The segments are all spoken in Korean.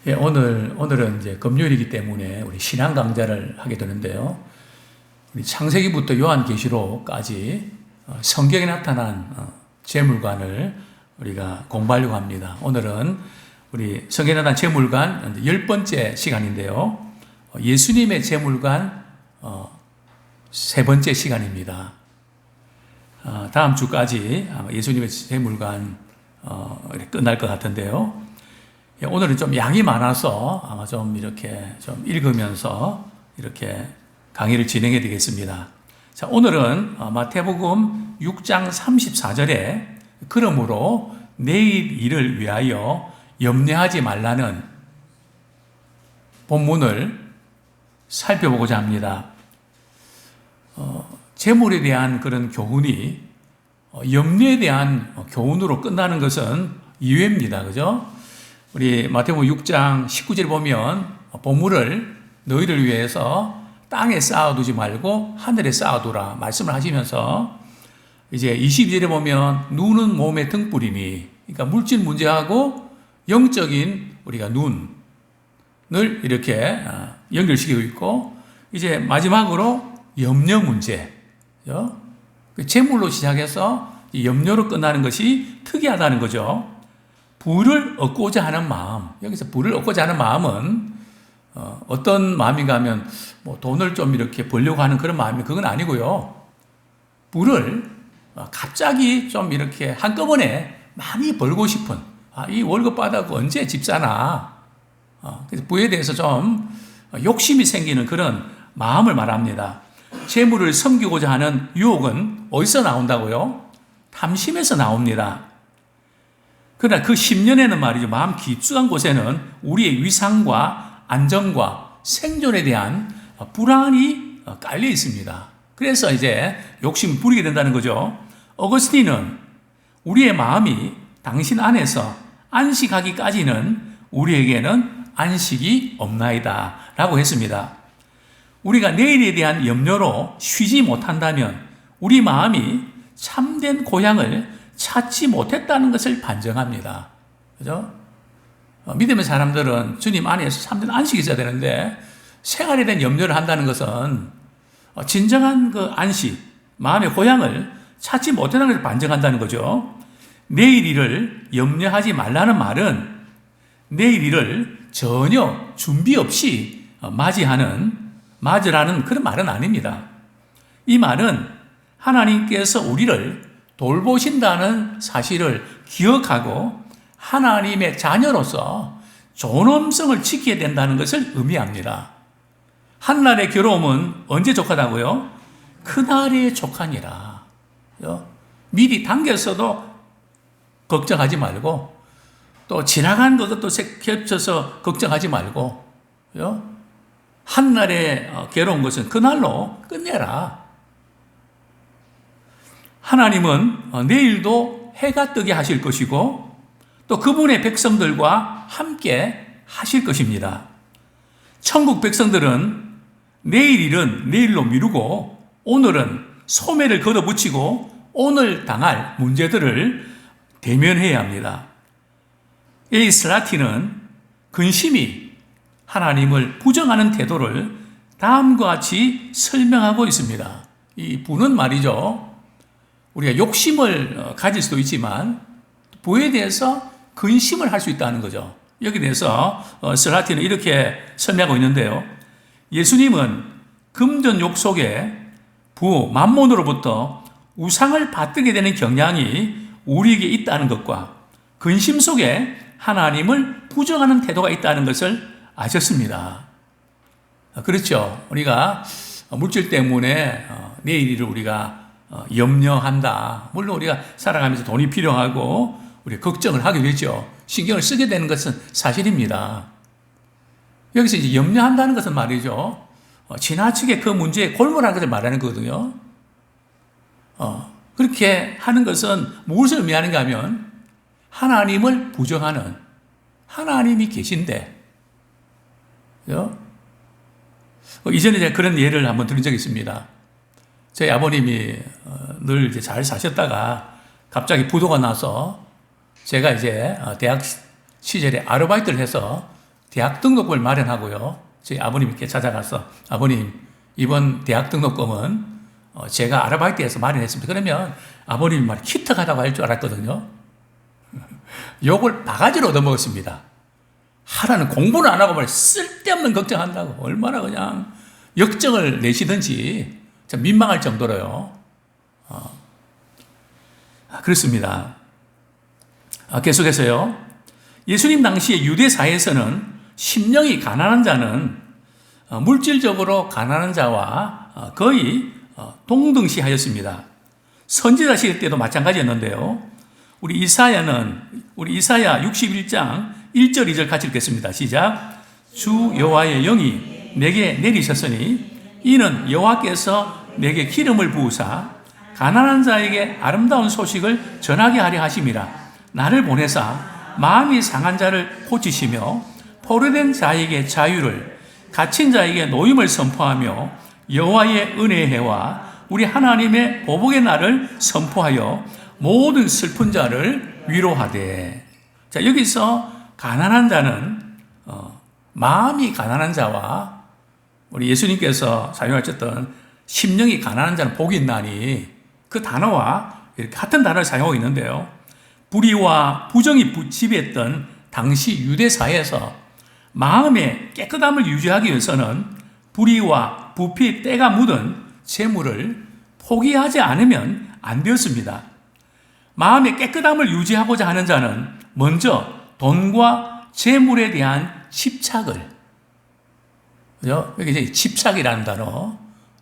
예, 오늘은 이제 금요일이기 때문에 우리 신앙 강좌를 하게 되는데요. 우리 창세기부터 요한계시록까지 성경에 나타난 재물관을 우리가 공부하려고 합니다. 오늘은 우리 성경에 나타난 재물관 10번째 시간인데요. 예수님의 재물관 3번째 시간입니다. 다음 주까지 아마 예수님의 재물관 끝날 것 같은데요. 오늘은 좀 양이 많아서 아마 좀 이렇게 좀 읽으면서 이렇게 강의를 진행해 드리겠습니다. 자, 오늘은 마태복음 6장 34절에 그러므로 내일 일을 위하여 염려하지 말라는 본문을 살펴보고자 합니다. 재물에 대한 그런 교훈이 염려에 대한 교훈으로 끝나는 것은 이유입니다. 그죠? 우리 마태복음 6장 19절에 보면 보물을 너희를 위해서 땅에 쌓아두지 말고 하늘에 쌓아두라 말씀을 하시면서 이제 22절에 보면 눈은 몸의 등불이니, 그러니까 물질 문제하고 영적인 우리가 눈을 이렇게 연결시키고 있고, 이제 마지막으로 염려 문제, 재물로 시작해서 염려로 끝나는 것이 특이하다는 거죠. 부를 얻고자 하는 마음, 여기서 부를 얻고자 하는 마음은 어떤 마음인가 하면 뭐 돈을 좀 이렇게 벌려고 하는 그런 마음이 그건 아니고요. 부를 갑자기 좀 이렇게 한꺼번에 많이 벌고 싶은, 이 월급 받아고 언제 집 사나, 그래서 부에 대해서 좀 욕심이 생기는 그런 마음을 말합니다. 재물을 섬기고자 하는 유혹은 어디서 나온다고요? 탐심에서 나옵니다. 그러나 그 10년에는 말이죠, 마음 깊숙한 곳에는 우리의 위상과 안정과 생존에 대한 불안이 깔려 있습니다. 그래서 이제 욕심을 부리게 된다는 거죠. 어거스틴은 우리의 마음이 당신 안에서 안식하기까지는 우리에게는 안식이 없나이다 라고 했습니다. 우리가 내일에 대한 염려로 쉬지 못한다면 우리 마음이 참된 고향을 찾지 못했다는 것을 반증합니다. 그죠? 믿음의 사람들은 주님 안에서 참된 안식이 있어야 되는데 생활에 대한 염려를 한다는 것은 진정한 그 안식, 마음의 고향을 찾지 못했다는 것을 반증한다는 거죠. 내일 일을 염려하지 말라는 말은 내일 일을 전혀 준비 없이 맞으라는 그런 말은 아닙니다. 이 말은 하나님께서 우리를 돌보신다는 사실을 기억하고 하나님의 자녀로서 존엄성을 지켜야 된다는 것을 의미합니다. 한날의 괴로움은 언제 족하다고요? 그날에 족하니라. 미리 당겼어도 걱정하지 말고, 또 지나간 것도 겹쳐서 걱정하지 말고, 한날의 괴로운 것은 그날로 끝내라. 하나님은 내일도 해가 뜨게 하실 것이고 또 그분의 백성들과 함께 하실 것입니다. 천국 백성들은 내일 일은 내일로 미루고 오늘은 소매를 걷어붙이고 오늘 당할 문제들을 대면해야 합니다. 이 슬라티는 근심이 하나님을 부정하는 태도를 다음과 같이 설명하고 있습니다. 이 부는 말이죠, 우리가 욕심을 가질 수도 있지만 부에 대해서 근심을 할 수 있다는 거죠. 여기에 대해서 슬라티는 이렇게 설명하고 있는데요. 예수님은 금전욕 속에 부, 만몬으로부터 우상을 받들게 되는 경향이 우리에게 있다는 것과 근심 속에 하나님을 부정하는 태도가 있다는 것을 아셨습니다. 그렇죠. 우리가 물질 때문에 내일 일을 우리가 염려한다. 물론 우리가 살아가면서 돈이 필요하고 우리 걱정을 하게 되죠. 신경을 쓰게 되는 것은 사실입니다. 여기서 이제 염려한다는 것은 말이죠, 지나치게 그 문제에 골몰하는 것을 말하는 거거든요. 그렇게 하는 것은 무엇을 의미하는가 하면 하나님을 부정하는, 하나님이 계신데, 이전에 제가 그런 예를 한번 들은 적이 있습니다. 저희 아버님이 늘 이제 잘 사셨다가 갑자기 부도가 나서 제가 이제 대학 시절에 아르바이트를 해서 대학 등록금을 마련하고요. 저희 아버님께 찾아가서 아버님 이번 대학 등록금은 제가 아르바이트해서 마련했습니다. 그러면 아버님이 막 키특하다고 할 줄 알았거든요. 욕을 바가지로 얻어먹었습니다. 하라는 공부는 안 하고 말 쓸데없는 걱정한다고 얼마나 그냥 역정을 내시든지 참 민망할 정도로요. 그렇습니다. 계속해서요. 예수님 당시에 유대 사회에서는 심령이 가난한 자는 물질적으로 가난한 자와 거의 동등시하였습니다. 선지자 시대 때도 마찬가지였는데요. 우리 이사야 61장 1절 2절 같이 읽겠습니다. 시작. 주 여호와의 영이 내게 내리셨으니 이는 여호와께서 내게 기름을 부으사 가난한 자에게 아름다운 소식을 전하게 하려 하심이라. 나를 보내사 마음이 상한 자를 고치시며 포로된 자에게 자유를 갇힌 자에게 노임을 선포하며 여호와의 은혜의 해와 우리 하나님의 보복의 날을 선포하여 모든 슬픈 자를 위로하되. 자, 여기서 가난한 자는 마음이 가난한 자와 우리 예수님께서 사용하셨던 심령이 가난한 자는 복이 있나니 그 단어와 이렇게 같은 단어를 사용하고 있는데요. 불의와 부정이 지배했던 당시 유대 사회에서 마음의 깨끗함을 유지하기 위해서는 불의와 부패의 때가 묻은 재물을 포기하지 않으면 안 되었습니다. 마음의 깨끗함을 유지하고자 하는 자는 먼저 돈과 재물에 대한 집착을, 그죠? 여기 이제 집착이라는 단어,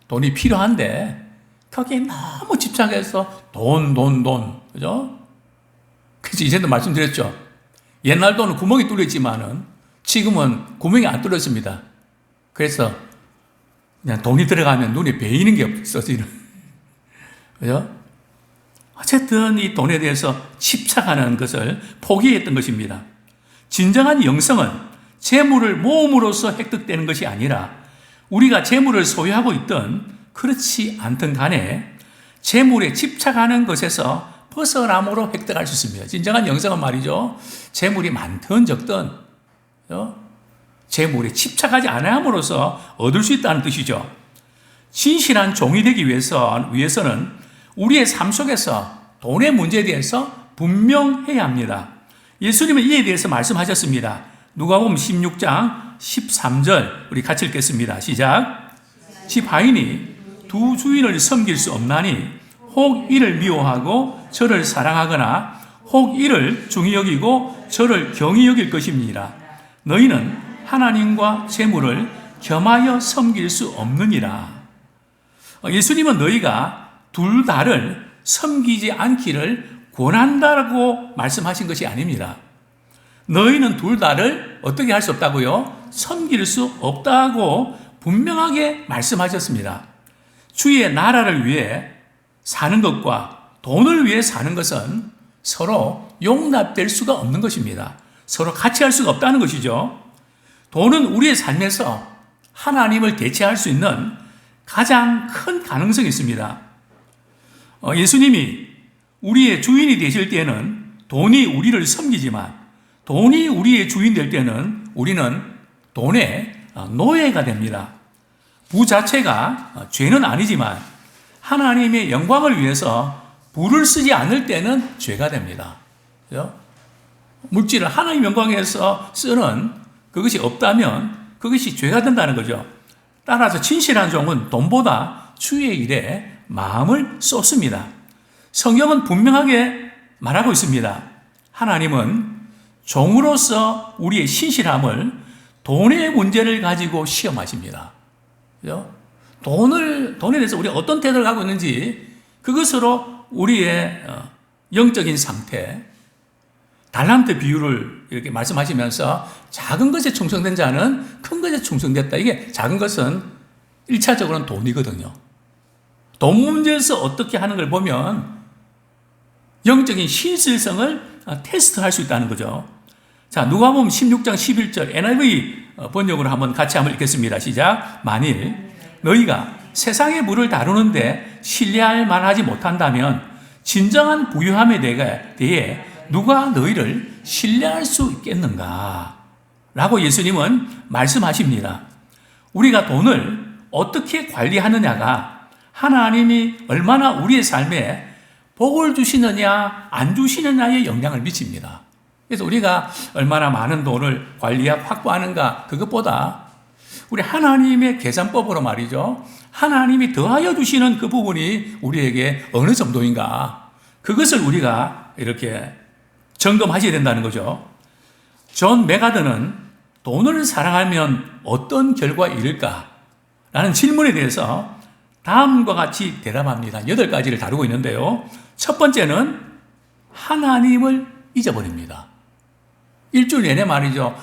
돈이 필요한데 거기에 너무 집착해서 돈, 그죠? 그래서 이전에도 말씀드렸죠. 옛날 돈은 구멍이 뚫렸지만은 지금은 구멍이 안 뚫렸습니다. 그래서 그냥 돈이 들어가면 눈에 베이는 게 없어지는. 그죠? 어쨌든 이 돈에 대해서 집착하는 것을 포기했던 것입니다. 진정한 영성은 재물을 모음으로써 획득되는 것이 아니라 우리가 재물을 소유하고 있든 그렇지 않든 간에 재물에 집착하는 것에서 벗어남으로 획득할 수 있습니다. 진정한 영성은 말이죠. 재물이 많든 적든 재물에 집착하지 않음으로써 얻을 수 있다는 뜻이죠. 진실한 종이 되기 위해서는 우리의 삶 속에서 돈의 문제에 대해서 분명해야 합니다. 예수님은 이에 대해서 말씀하셨습니다. 누가복음 16장 13절 우리 같이 읽겠습니다. 시작. 집 하인이 두 주인을 섬길 수 없나니 혹 이를 미워하고 저를 사랑하거나 혹 이를 중히 여기고 저를 경히 여길 것입니다. 너희는 하나님과 재물을 겸하여 섬길 수 없느니라. 예수님은 너희가 둘 다를 섬기지 않기를 권한다라고 말씀하신 것이 아닙니다. 너희는 둘 다를 어떻게 할 수 없다고요? 섬길 수 없다고 분명하게 말씀하셨습니다. 주의 나라를 위해 사는 것과 돈을 위해 사는 것은 서로 용납될 수가 없는 것입니다. 서로 같이 할 수가 없다는 것이죠. 돈은 우리의 삶에서 하나님을 대체할 수 있는 가장 큰 가능성이 있습니다. 예수님이 우리의 주인이 되실 때는 돈이 우리를 섬기지만 돈이 우리의 주인 될 때는 우리는 돈의 노예가 됩니다. 부 자체가 죄는 아니지만 하나님의 영광을 위해서 부를 쓰지 않을 때는 죄가 됩니다. 그죠? 물질을 하나님의 영광에 위해서 쓰는 그것이 없다면 그것이 죄가 된다는 거죠. 따라서 진실한 종은 돈보다 주의 일에 마음을 쏟습니다. 성경은 분명하게 말하고 있습니다. 하나님은 종으로서 우리의 신실함을 돈의 문제를 가지고 시험하십니다. 그죠? 돈에 대해서 우리가 어떤 태도를 갖고 있는지 그것으로 우리의 영적인 상태, 달란트 비율을 이렇게 말씀하시면서 작은 것에 충성된 자는 큰 것에 충성됐다. 이게 작은 것은 1차적으로는 돈이거든요. 돈 문제에서 어떻게 하는 걸 보면 영적인 신실성을 테스트할 수 있다는 거죠. 자, 누가복음 16장 11절 NIV 번역으로 같이 한번 읽겠습니다. 시작. 만일 너희가 세상의 물을 다루는데 신뢰할 만하지 못한다면 진정한 부유함에 대해 누가 너희를 신뢰할 수 있겠는가? 라고 예수님은 말씀하십니다. 우리가 돈을 어떻게 관리하느냐가 하나님이 얼마나 우리의 삶에 복을 주시느냐 안 주시느냐에 영향을 미칩니다. 그래서 우리가 얼마나 많은 돈을 관리하고 확보하는가, 그것보다 우리 하나님의 계산법으로 말이죠, 하나님이 더하여 주시는 그 부분이 우리에게 어느 정도인가, 그것을 우리가 이렇게 점검하셔야 된다는 거죠. 존 메가드는 돈을 사랑하면 어떤 결과가 이를까? 라는 질문에 대해서 다음과 같이 대답합니다. 8가지를 다루고 있는데요. 첫 번째는 하나님을 잊어버립니다. 일주일 내내 말이죠,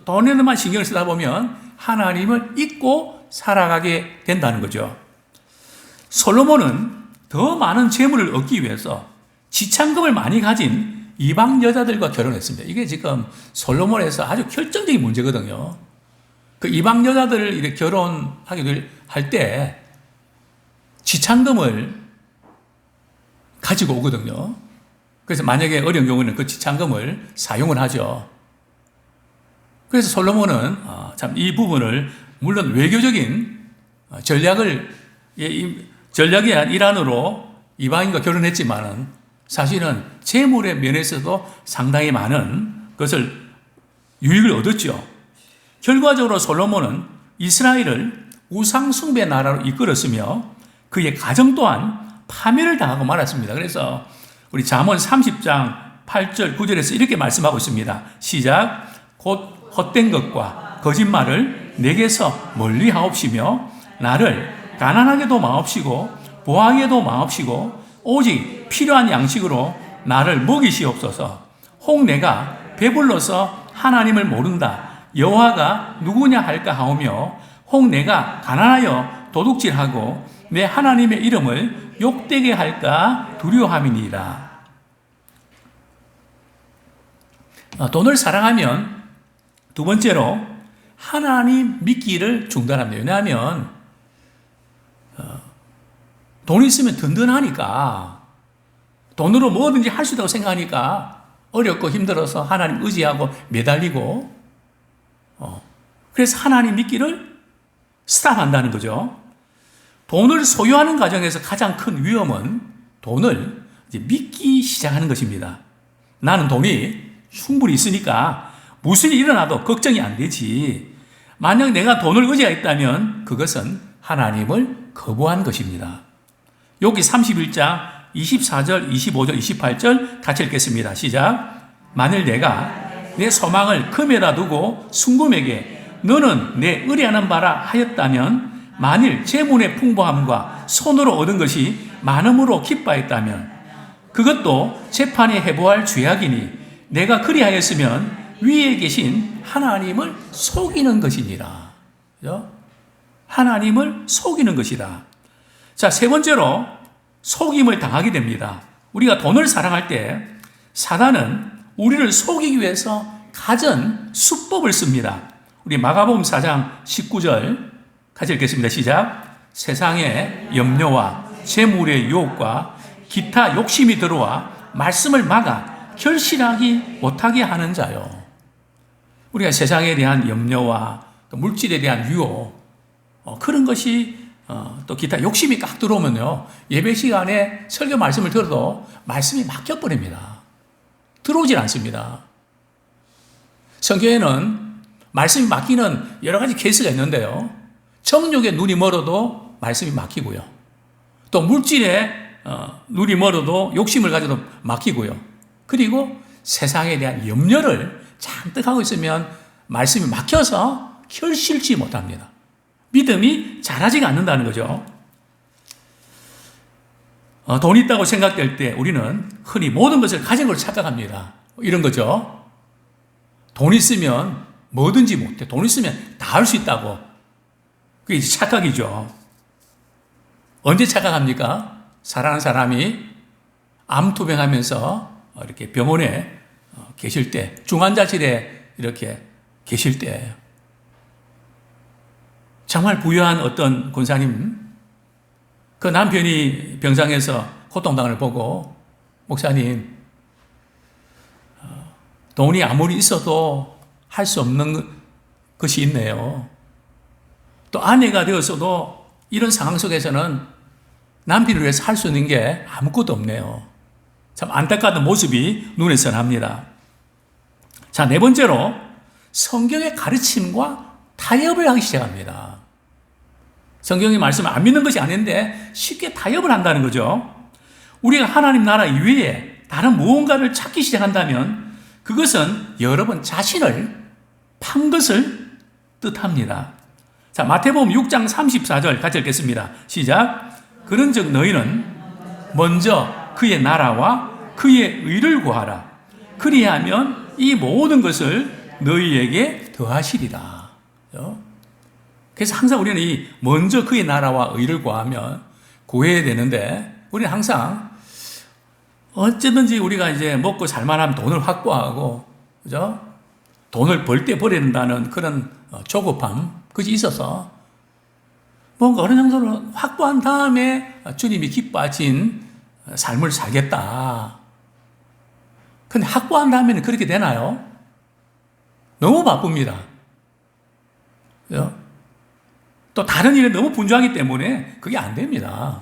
돈에만 신경을 쓰다 보면 하나님을 잊고 살아가게 된다는 거죠. 솔로몬은 더 많은 재물을 얻기 위해서 지참금을 많이 가진 이방 여자들과 결혼했습니다. 이게 지금 솔로몬에서 아주 결정적인 문제거든요. 그 이방 여자들을 이렇게 결혼하게 할 때 지참금을 가지고 오거든요. 그래서 만약에 어려운 경우는 그 지참금을 사용을 하죠. 그래서 솔로몬은 참 이 부분을 물론 외교적인 전략의 일환으로 이방인과 결혼했지만은 사실은 재물의 면에서도 상당히 많은 것을 유익을 얻었죠. 결과적으로 솔로몬은 이스라엘을 우상숭배 나라로 이끌었으며 그의 가정 또한 파멸을 당하고 말았습니다. 그래서 우리 잠언 30장 8절 9절에서 이렇게 말씀하고 있습니다. 시작. 곧 헛된 것과 거짓말을 내게서 멀리 하옵시며 나를 가난하게도 마옵시고 부하게도 마옵시고 오직 필요한 양식으로 나를 먹이시옵소서. 혹 내가 배불러서 하나님을 모른다 여호와가 누구냐 할까 하오며 혹 내가 가난하여 도둑질하고 내 하나님의 이름을 욕되게 할까 두려워함이니이다. 돈을 사랑하면 두 번째로 하나님 믿기를 중단합니다. 왜냐하면 돈이 있으면 든든하니까, 돈으로 뭐든지 할 수 있다고 생각하니까 어렵고 힘들어서 하나님 의지하고 매달리고, 그래서 하나님 믿기를 스탑한다는 거죠. 돈을 소유하는 과정에서 가장 큰 위험은 돈을 이제 믿기 시작하는 것입니다. 나는 돈이 충분히 있으니까 무슨 일이 일어나도 걱정이 안 되지. 만약 내가 돈을 의지가 있다면 그것은 하나님을 거부한 것입니다. 여기 31장 24절, 25절, 28절 같이 읽겠습니다. 시작. 만일 내가 내 소망을 금에다 두고 순금에게 너는 내 의뢰하는 바라 하였다면, 만일 재물의 풍부함과 손으로 얻은 것이 많음으로 기뻐했다면 그것도 재판에 해보할 죄악이니 내가 그리하였으면 위에 계신 하나님을 속이는 것이니라. 그죠? 하나님을 속이는 것이다. 자, 세 번째로 속임을 당하게 됩니다. 우리가 돈을 사랑할 때 사단은 우리를 속이기 위해서 갖은 수법을 씁니다. 우리 마가복음 4장 19절 같이 읽겠습니다. 시작. 세상의 염려와 재물의 유혹과 기타 욕심이 들어와 말씀을 막아 결실하기 못하게 하는 자요. 우리가 세상에 대한 염려와 물질에 대한 유혹, 그런 것이 또 기타 욕심이 깍 들어오면요, 예배 시간에 설교 말씀을 들어도 말씀이 막혀버립니다. 들어오질 않습니다. 성경에는 말씀이 막히는 여러 가지 케이스가 있는데요, 정욕에 눈이 멀어도 말씀이 막히고요, 또 물질에 눈이 멀어도 욕심을 가져도 막히고요, 그리고 세상에 대한 염려를 잔뜩 하고 있으면 말씀이 막혀서 결실치 못합니다. 믿음이 자라지가 않는다는 거죠. 돈이 있다고 생각될 때 우리는 흔히 모든 것을 가진 걸 착각합니다. 이런 거죠. 돈 있으면 뭐든지 못해. 돈 있으면 다 할 수 있다고. 그게 이제 착각이죠. 언제 착각합니까? 사랑하는 사람이 암투병하면서 이렇게 병원에 계실 때, 중환자실에 이렇게 계실 때, 정말 부유한 어떤 권사님, 그 남편이 병상에서 고통당을 보고, 목사님, 돈이 아무리 있어도 할 수 없는 것이 있네요. 또 아내가 되어서도 이런 상황 속에서는 남편을 위해서 할 수 있는 게 아무것도 없네요. 참 안타까운 모습이 눈에 선합니다. 자, 네 번째로 성경의 가르침과 타협을 하기 시작합니다. 성경의 말씀을 안 믿는 것이 아닌데 쉽게 타협을 한다는 거죠. 우리가 하나님 나라 이외에 다른 무언가를 찾기 시작한다면 그것은 여러분 자신을 판 것을 뜻합니다. 자, 마태복음 6장 34절 같이 읽겠습니다. 시작. 그런즉 너희는 먼저 그의 나라와 그의 의를 구하라. 그리하면 이 모든 것을 너희에게 더하시리라. 그래서 항상 우리는 이 먼저 그의 나라와 의를 구하면 구해야 되는데 우리는 항상 어쨌든지 우리가 이제 먹고 살만하면 돈을 확보하고, 그죠? 돈을 벌 때 벌어야 된다는 그런 조급함, 그것이 있어서 뭔가 어느 정도로 확보한 다음에 주님이 기뻐하신 삶을 살겠다. 근데 확보한 다음에는 그렇게 되나요? 너무 바쁩니다. 그죠? 또 다른 일에 너무 분주하기 때문에 그게 안 됩니다.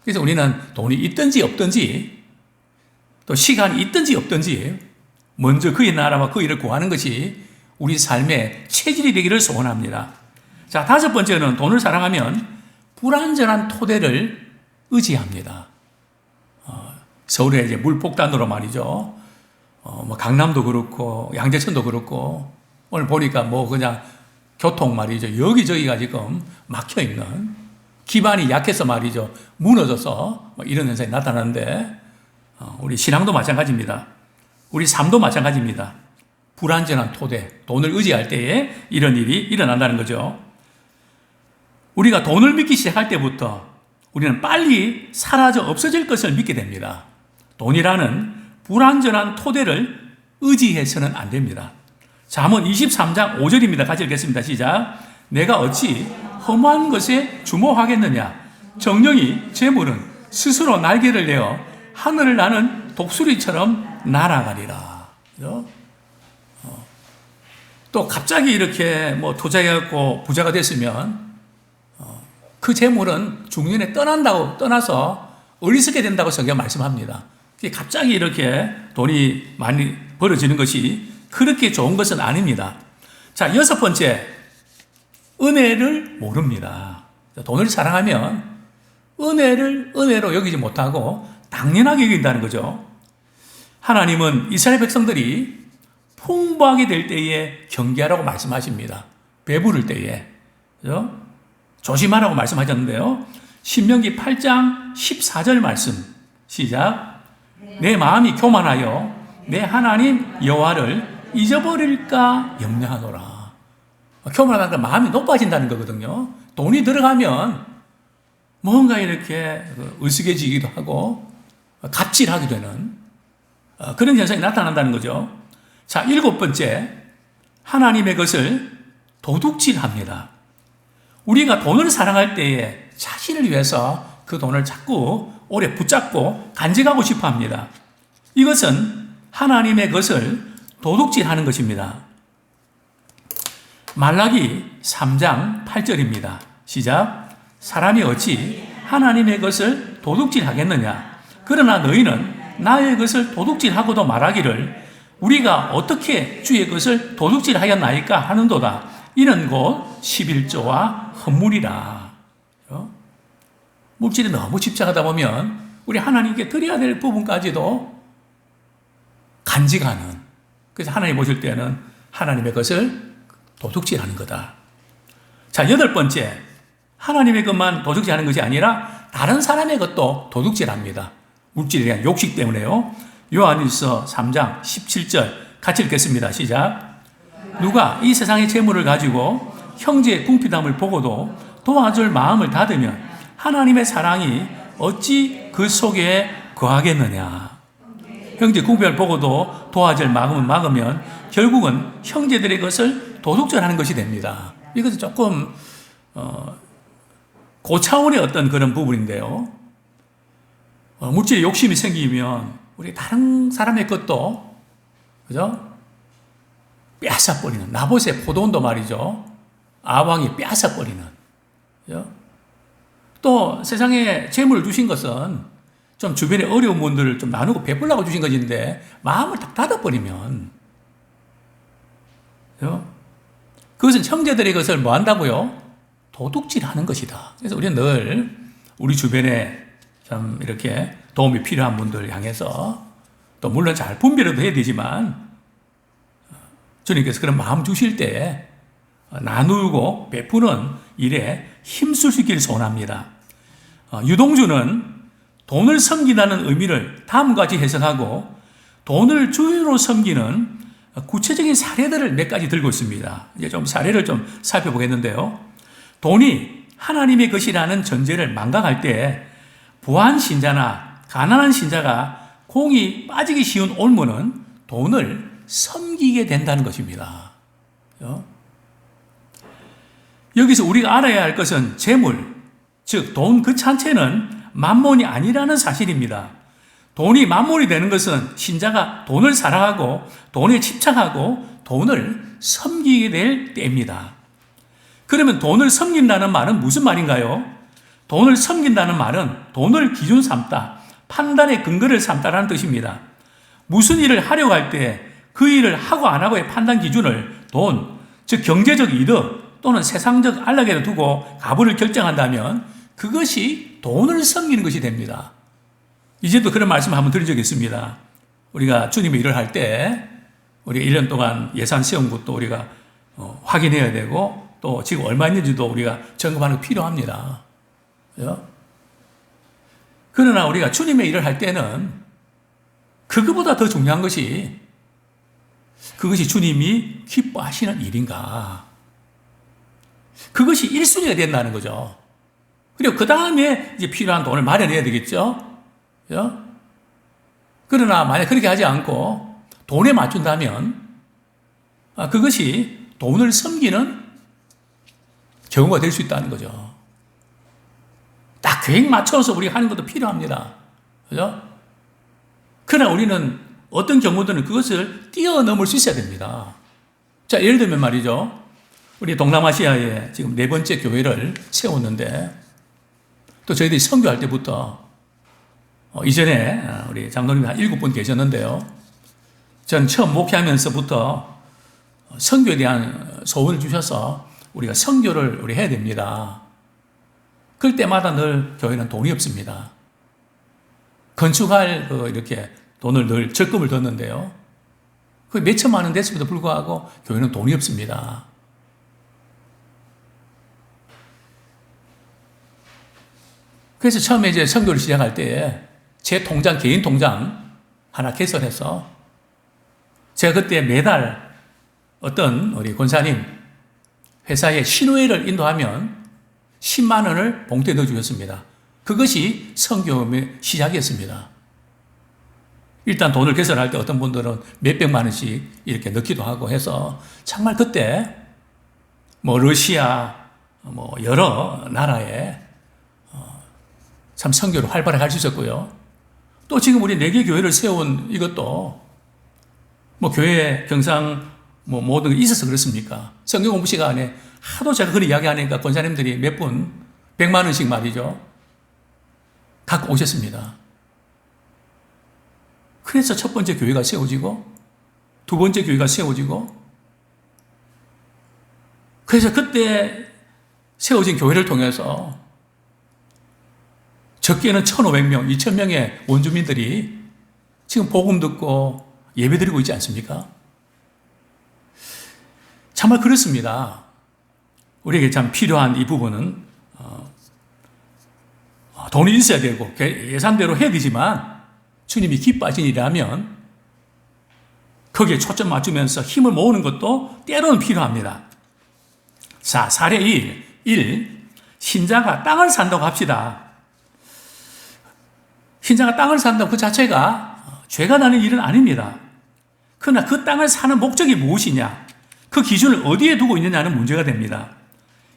그래서 우리는 돈이 있든지 없든지 또 시간이 있든지 없든지 먼저 그의 나라와 그 일을 구하는 것이 우리 삶의 체질이 되기를 소원합니다. 자, 다섯 번째는 돈을 사랑하면 불완전한 토대를 의지합니다. 서울에 이제 물폭탄으로 말이죠. 뭐 강남도 그렇고 양재천도 그렇고 오늘 보니까 뭐 그냥 교통 말이죠. 여기저기가 지금 막혀 있는 기반이 약해서 말이죠. 무너져서 뭐 이런 현상이 나타나는데 우리 신앙도 마찬가지입니다. 우리 삶도 마찬가지입니다. 불완전한 토대, 돈을 의지할 때에 이런 일이 일어난다는 거죠. 우리가 돈을 믿기 시작할 때부터 우리는 빨리 사라져 없어질 것을 믿게 됩니다. 돈이라는 불완전한 토대를 의지해서는 안 됩니다. 잠언 23장 5절입니다. 같이 읽겠습니다. 시작. 내가 어찌 험한 것에 주목하겠느냐. 정령이 재물은 스스로 날개를 내어 하늘을 나는 독수리처럼 날아가리라. 그죠? 또 갑자기 이렇게 뭐 투자해갖고 부자가 됐으면 그 재물은 중년에 떠나서 어리석게 된다고 성경 말씀합니다. 갑자기 이렇게 돈이 많이 벌어지는 것이 그렇게 좋은 것은 아닙니다. 자, 여섯 번째, 은혜를 모릅니다. 돈을 사랑하면 은혜를 은혜로 여기지 못하고 당연하게 여긴다는 거죠. 하나님은 이스라엘 백성들이 풍부하게 될 때에 경계하라고 말씀하십니다. 배부를 때에. 그죠? 조심하라고 말씀하셨는데요. 신명기 8장 14절 말씀. 시작. 내 마음이 교만하여 내 하나님 여호와를 잊어버릴까 염려하노라. 교만하니까 마음이 높아진다는 거거든요. 돈이 들어가면 뭔가 이렇게 으스개지기도 하고 갑질하게 되는 그런 현상이 나타난다는 거죠. 자, 일곱 번째, 하나님의 것을 도둑질합니다. 우리가 돈을 사랑할 때에 자신을 위해서 그 돈을 자꾸 오래 붙잡고 간직하고 싶어 합니다. 이것은 하나님의 것을 도둑질하는 것입니다. 말라기 3장 8절입니다. 시작. 사람이 어찌 하나님의 것을 도둑질하겠느냐. 그러나 너희는 나의 것을 도둑질하고도 말하기를 우리가 어떻게 주의 것을 도둑질하였나이까 하는도다. 이는 곧 11조와 헌물이라. 물질에 너무 집착하다 보면 우리 하나님께 드려야 될 부분까지도 간직하는, 그래서 하나님 보실 때는 하나님의 것을 도둑질하는 거다. 자, 여덟 번째, 하나님의 것만 도둑질하는 것이 아니라 다른 사람의 것도 도둑질합니다. 물질에 대한 욕식 때문에요. 요한일서 3장 17절 같이 읽겠습니다. 시작. 누가 이 세상의 재물을 가지고 형제의 궁핍함을 보고도 도와줄 마음을 닫으면 하나님의 사랑이 어찌 그 속에 거하겠느냐. 형제 궁핍을 보고도 도와줄 마음을 막으면 결국은 형제들의 것을 도둑질하는 것이 됩니다. 이것은 조금 고차원의 어떤 그런 부분인데요. 물질에 욕심이 생기면 우리 다른 사람의 것도, 그죠? 빼앗아버리는, 나봇의 포도원도 말이죠. 아왕이 빼앗아버리는. 또 세상에 재물을 주신 것은 좀 주변에 어려운 분들을 좀 나누고 베풀라고 주신 것인데 마음을 딱 닫아버리면 그것은 형제들의 것을 뭐 한다고요? 도둑질하는 것이다. 그래서 우리는 늘 우리 주변에 참 이렇게 도움이 필요한 분들 향해서 또 물론 잘 분별도 해야 되지만 주님께서 그런 마음 주실 때 나누고 베푸는 일에 힘쓸 수 있기를 소원합니다. 유동주는 돈을 섬긴다는 의미를 다음과 같이 해석하고 돈을 주로 섬기는 구체적인 사례들을 몇 가지 들고 있습니다. 이제 좀 사례를 좀 살펴보겠는데요. 돈이 하나님의 것이라는 전제를 망각할 때 부한 신자나 가난한 신자가 공이 빠지기 쉬운 올무는 돈을 섬기게 된다는 것입니다. 여기서 우리가 알아야 할 것은 재물, 즉 돈 그 자체는 만몬이 아니라는 사실입니다. 돈이 만몬이 되는 것은 신자가 돈을 사랑하고 돈에 집착하고 돈을 섬기게 될 때입니다. 그러면 돈을 섬긴다는 말은 무슨 말인가요? 돈을 섬긴다는 말은 돈을 기준 삼다, 판단의 근거를 삼다라는 뜻입니다. 무슨 일을 하려고 할 때 그 일을 하고 안 하고의 판단 기준을 돈, 즉 경제적 이득 또는 세상적 안락에도 두고 가부를 결정한다면 그것이 돈을 섬기는 것이 됩니다. 이제도 그런 말씀을 한번 드린 적이 있습니다. 우리가 주님의 일을 할 때 우리가 1년 동안 예산 세운 것도 우리가 확인해야 되고 또 지금 얼마 있는지도 우리가 점검하는 거 필요합니다. 그러나 우리가 주님의 일을 할 때는 그거보다 더 중요한 것이 그것이 주님이 기뻐하시는 일인가. 그것이 1순위가 된다는 거죠. 그리고 그 다음에 이제 필요한 돈을 마련해야 되겠죠. 그러나 만약 그렇게 하지 않고 돈에 맞춘다면 그것이 돈을 섬기는 경우가 될 수 있다는 거죠. 딱 계획 맞춰서 우리가 하는 것도 필요합니다. 그죠? 그러나 우리는 어떤 경우들은 그것을 뛰어넘을 수 있어야 됩니다. 자, 예를 들면 말이죠. 우리 동남아시아에 지금 4번째 교회를 세웠는데 또 저희들이 선교할 때부터 이전에 우리 장로님이 한 7분 계셨는데요. 전 처음 목회하면서부터 선교에 대한 소원을 주셔서 우리가 선교를 우리 해야 됩니다. 그럴 때마다 늘 교회는 돈이 없습니다. 건축할 이렇게 돈을 늘 적금을 뒀는데요. 그 몇 천만 원 됐음에도 불구하고 교회는 돈이 없습니다. 그래서 처음에 이제 선교를 시작할 때 제 통장, 개인 통장 하나 개설해서 제가 그때 매달 어떤 우리 권사님 회사에 신우회를 인도하면 10만 원을 봉투에 넣어주셨습니다. 그것이 선교의 시작이었습니다. 일단 돈을 개설할 때 어떤 분들은 몇백만 원씩 이렇게 넣기도 하고 해서 정말 그때 러시아 여러 나라에 참 선교를 활발하게 할 수 있었고요. 또 지금 우리 4개 교회를 세운 이것도 교회 경상 모든 게 있어서 그렇습니까? 성경 공부 시간에 하도 제가 그런 이야기하니까 권사님들이 몇 분 100만 원씩 말이죠. 갖고 오셨습니다. 그래서 첫 번째 교회가 세워지고 두 번째 교회가 세워지고 그래서 그때 세워진 교회를 통해서 적게는 1,500명, 2,000명의 원주민들이 지금 복음 듣고 예배드리고 있지 않습니까? 정말 그렇습니다. 우리에게 참 필요한 이 부분은 돈이 있어야 되고 예산대로 해야 되지만 주님이 기뻐하신 일이라면 거기에 초점 맞추면서 힘을 모으는 것도 때로는 필요합니다. 자, 사례 1. 신자가 땅을 산다고 합시다. 신자가 땅을 산다고 그 자체가 죄가 나는 일은 아닙니다. 그러나 그 땅을 사는 목적이 무엇이냐, 그 기준을 어디에 두고 있느냐는 문제가 됩니다.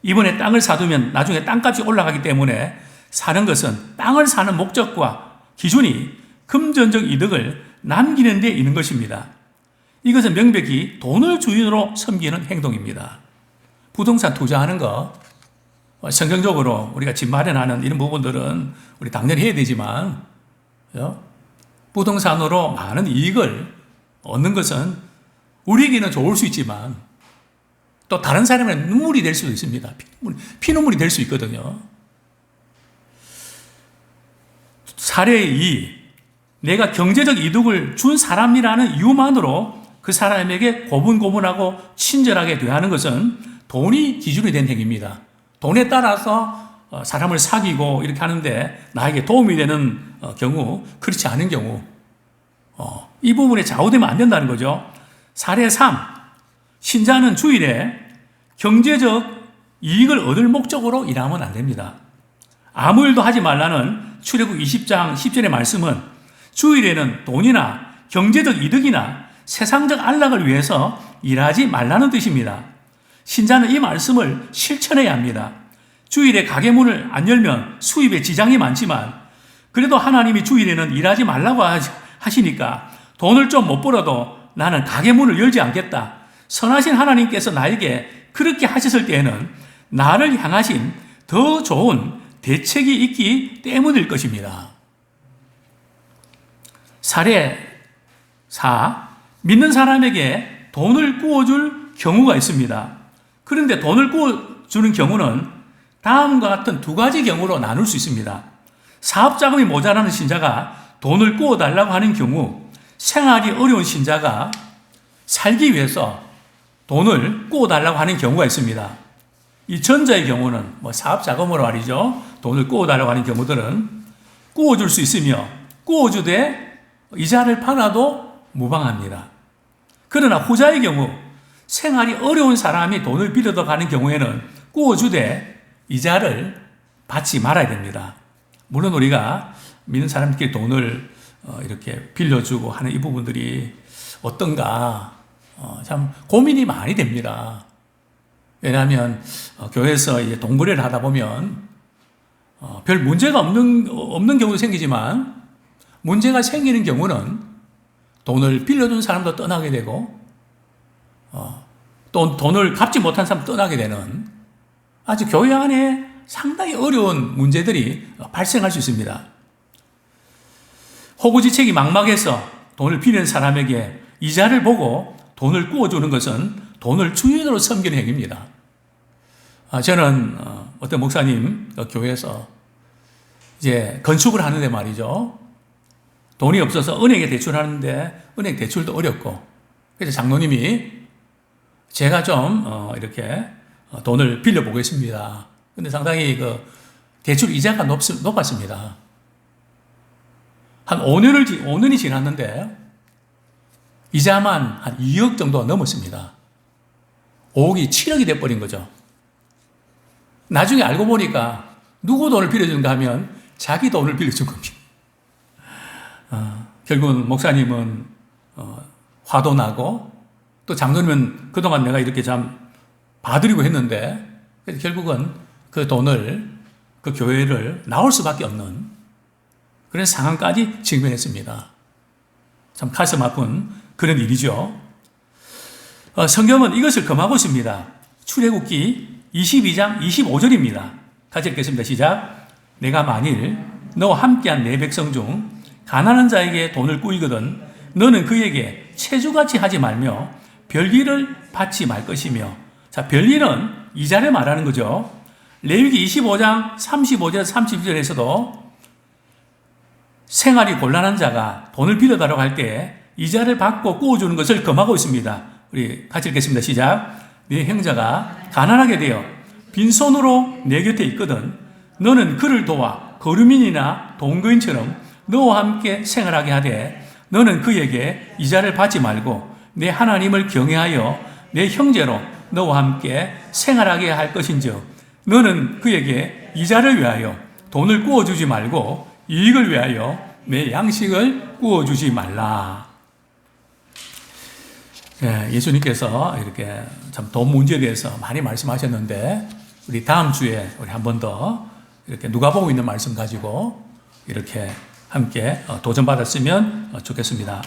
이번에 땅을 사두면 나중에 땅값이 올라가기 때문에 사는 것은 땅을 사는 목적과 기준이 금전적 이득을 남기는 데 있는 것입니다. 이것은 명백히 돈을 주인으로 섬기는 행동입니다. 부동산 투자하는 거 성경적으로 우리가 집 마련하는 이런 부분들은 우리 당연히 해야 되지만 부동산으로 많은 이익을 얻는 것은 우리에게는 좋을 수 있지만 또 다른 사람에게 눈물이 될 수도 있습니다. 피눈물이 될 수 있거든요. 사례 2. 내가 경제적 이득을 준 사람이라는 이유만으로 그 사람에게 고분고분하고 친절하게 대하는 것은 돈이 기준이 된 행위입니다. 돈에 따라서 사람을 사귀고 이렇게 하는데 나에게 도움이 되는 경우, 그렇지 않은 경우, 이 부분에 좌우되면 안 된다는 거죠. 사례 3. 신자는 주일에 경제적 이익을 얻을 목적으로 일하면 안 됩니다. 아무 일도 하지 말라는 출애굽 20장 10절의 말씀은 주일에는 돈이나 경제적 이득이나 세상적 안락을 위해서 일하지 말라는 뜻입니다. 신자는 이 말씀을 실천해야 합니다. 주일에 가게 문을 안 열면 수입에 지장이 많지만 그래도 하나님이 주일에는 일하지 말라고 하시니까 돈을 좀 못 벌어도 나는 가게 문을 열지 않겠다. 선하신 하나님께서 나에게 그렇게 하셨을 때에는 나를 향하신 더 좋은 대책이 있기 때문일 것입니다. 사례 4. 믿는 사람에게 돈을 구워줄 경우가 있습니다. 그런데 돈을 구워주는 경우는 다음과 같은 두 가지 경우로 나눌 수 있습니다. 사업 자금이 모자라는 신자가 돈을 구워달라고 하는 경우, 생활이 어려운 신자가 살기 위해서 돈을 구워달라고 하는 경우가 있습니다. 이 전자의 경우는 사업 자금으로 말이죠. 돈을 구워달라고 하는 경우들은 구워줄 수 있으며 구워주되 이자를 받아도 무방합니다. 그러나 후자의 경우 생활이 어려운 사람이 돈을 빌려도 가는 경우에는 구워주되 이자를 받지 말아야 됩니다. 물론 우리가 믿는 사람들끼리 돈을 이렇게 빌려주고 하는 이 부분들이 어떤가 참 고민이 많이 됩니다. 왜냐하면 교회에서 이제 돈 거래를 하다 보면 별 문제가 없는 경우도 생기지만 문제가 생기는 경우는 돈을 빌려준 사람도 떠나게 되고 또 돈을 갚지 못한 사람도 떠나게 되는 아주 교회 안에 상당히 어려운 문제들이 발생할 수 있습니다. 호구지책이 막막해서 돈을 빌리는 사람에게 이자를 보고 돈을 구워주는 것은 돈을 주인으로 섬기는 행위입니다. 저는 어떤 목사님 교회에서 이제 건축을 하는데 말이죠. 돈이 없어서 은행에 대출하는데 은행 대출도 어렵고 그래서 장로님이 제가 좀 이렇게 돈을 빌려보겠습니다. 근데 상당히 그 대출 이자가 높았습니다. 한 5년이 지났는데 이자만 한 2억 정도 넘었습니다. 5억이 7억이 돼버린 거죠. 나중에 알고 보니까 누구 돈을 빌려준가 하면 자기 돈을 빌려준 겁니다. 결국은 목사님은 화도 나고 또 장로님은 그동안 내가 이렇게 참 봐드리고 했는데 그래서 결국은 그 돈을 그 교회를 나올 수밖에 없는 그런 상황까지 직면했습니다. 참 가슴 아픈 그런 일이죠. 성경은 이것을 금하고 있습니다. 출애굽기 22장 25절입니다. 같이 읽겠습니다. 시작. 내가 만일 너와 함께한 내 백성 중 가난한 자에게 돈을 꾸이거든 너는 그에게 체주같이 하지 말며 별기를 받지 말 것이며 자, 별기는 이자를 말하는 거죠. 레위기 25장 35절 32절에서도 생활이 곤란한 자가 돈을 빌려달라고 할 때 이자를 받고 꾸어주는 것을 금하고 있습니다. 우리 같이 읽겠습니다. 시작. 네 형제가 가난하게 되어 빈손으로 내 곁에 있거든 너는 그를 도와 거류민이나 동거인처럼 너와 함께 생활하게 하되 너는 그에게 이자를 받지 말고 내 하나님을 경외하여 내 형제로 너와 함께 생활하게 할 것인즉 너는 그에게 이자를 위하여 돈을 꾸어주지 말고 이익을 위하여 내 양식을 꾸어주지 말라. 예수님께서 이렇게 참 돈 문제에 대해서 많이 말씀하셨는데 우리 다음 주에 우리 한 번 더 이렇게 누가복음 있는 말씀 가지고 이렇게 함께 도전받았으면 좋겠습니다.